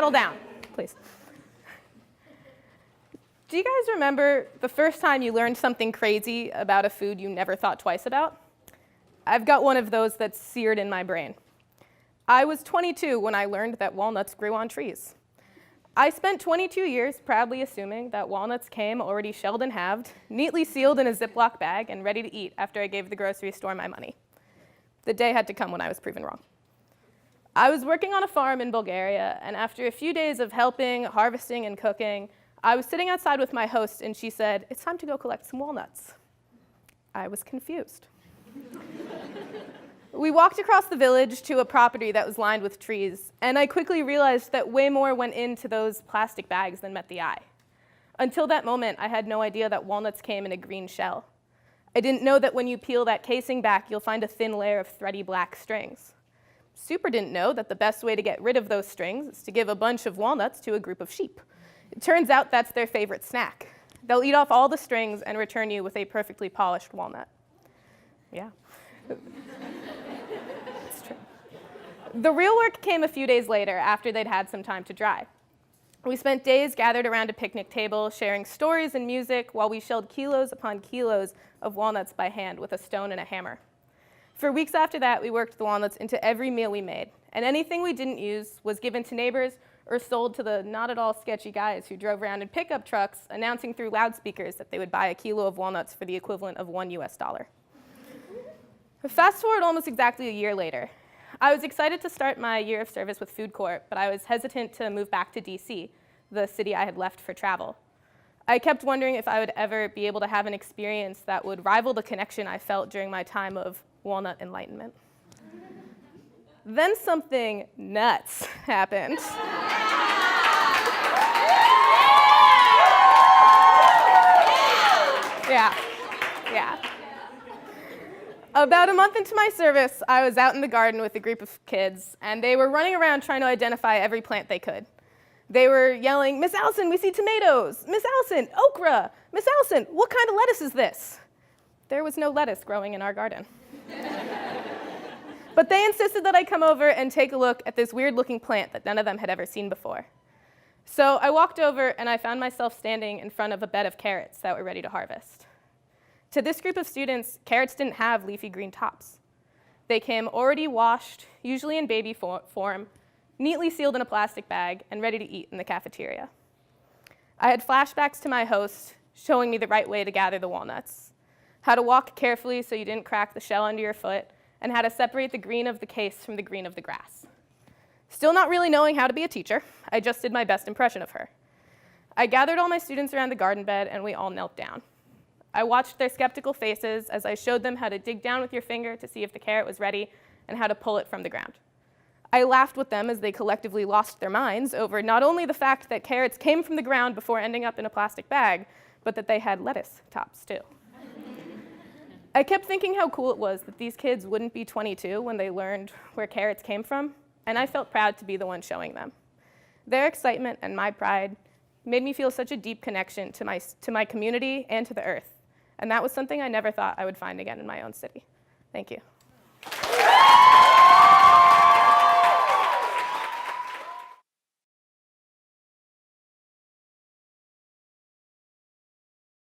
settle down, please. Do you guys remember the first time you learned something crazy about a food you never thought twice about? I've got one of those that's seared in my brain. I was 22 when I learned that walnuts grew on trees. I spent 22 years proudly assuming that walnuts came already shelled and halved, neatly sealed in a Ziploc bag, and ready to eat after I gave the grocery store my money. The day had to come when I was proven wrong. I was working on a farm in Bulgaria, and after a few days of helping, harvesting, and cooking, I was sitting outside with my host, and she said, "It's time to go collect some walnuts." I was confused. We walked across the village to a property that was lined with trees, and I quickly realized that way more went into those plastic bags than met the eye. Until that moment, I had no idea that walnuts came in a green shell. I didn't know that when you peel that casing back, you'll find a thin layer of thready black strings. Super didn't know that the best way to get rid of those strings is to give a bunch of walnuts to a group of sheep. It turns out that's their favorite snack. They'll eat off all the strings and return you with a perfectly polished walnut. Yeah. It's true. The real work came a few days later after they'd had some time to dry. We spent days gathered around a picnic table, sharing stories and music while we shelled kilos upon kilos of walnuts by hand with a stone and a hammer. For weeks after that, we worked the walnuts into every meal we made, and anything we didn't use was given to neighbors or sold to the not at all sketchy guys who drove around in pickup trucks announcing through loudspeakers that they would buy a kilo of walnuts for the equivalent of $1 US. Fast forward almost exactly a year later. I was excited to start my year of service with FoodCorps, but I was hesitant to move back to DC, the city I had left for travel. I kept wondering if I would ever be able to have an experience that would rival the connection I felt during my time of Walnut Enlightenment. Then something nuts happened. Yeah. About a month into my service, I was out in the garden with a group of kids, and they were running around trying to identify every plant they could. They were yelling, "Miss Allison, we see tomatoes! Miss Allison, okra! Miss Allison, what kind of lettuce is this?" There was no lettuce growing in our garden. But they insisted that I come over and take a look at this weird-looking plant that none of them had ever seen before. So I walked over, and I found myself standing in front of a bed of carrots that were ready to harvest. To this group of students, carrots didn't have leafy green tops. They came already washed, usually in baby form, neatly sealed in a plastic bag, and ready to eat in the cafeteria. I had flashbacks to my host showing me the right way to gather the walnuts, how to walk carefully so you didn't crack the shell under your foot, and how to separate the green of the case from the green of the grass. Still not really knowing how to be a teacher, I just did my best impression of her. I gathered all my students around the garden bed, and we all knelt down. I watched their skeptical faces as I showed them how to dig down with your finger to see if the carrot was ready and how to pull it from the ground. I laughed with them as they collectively lost their minds over not only the fact that carrots came from the ground before ending up in a plastic bag, but that they had lettuce tops too. I kept thinking how cool it was that these kids wouldn't be 22 when they learned where carrots came from, and I felt proud to be the one showing them. Their excitement and my pride made me feel such a deep connection to my community and to the earth, and that was something I never thought I would find again in my own city. Thank you.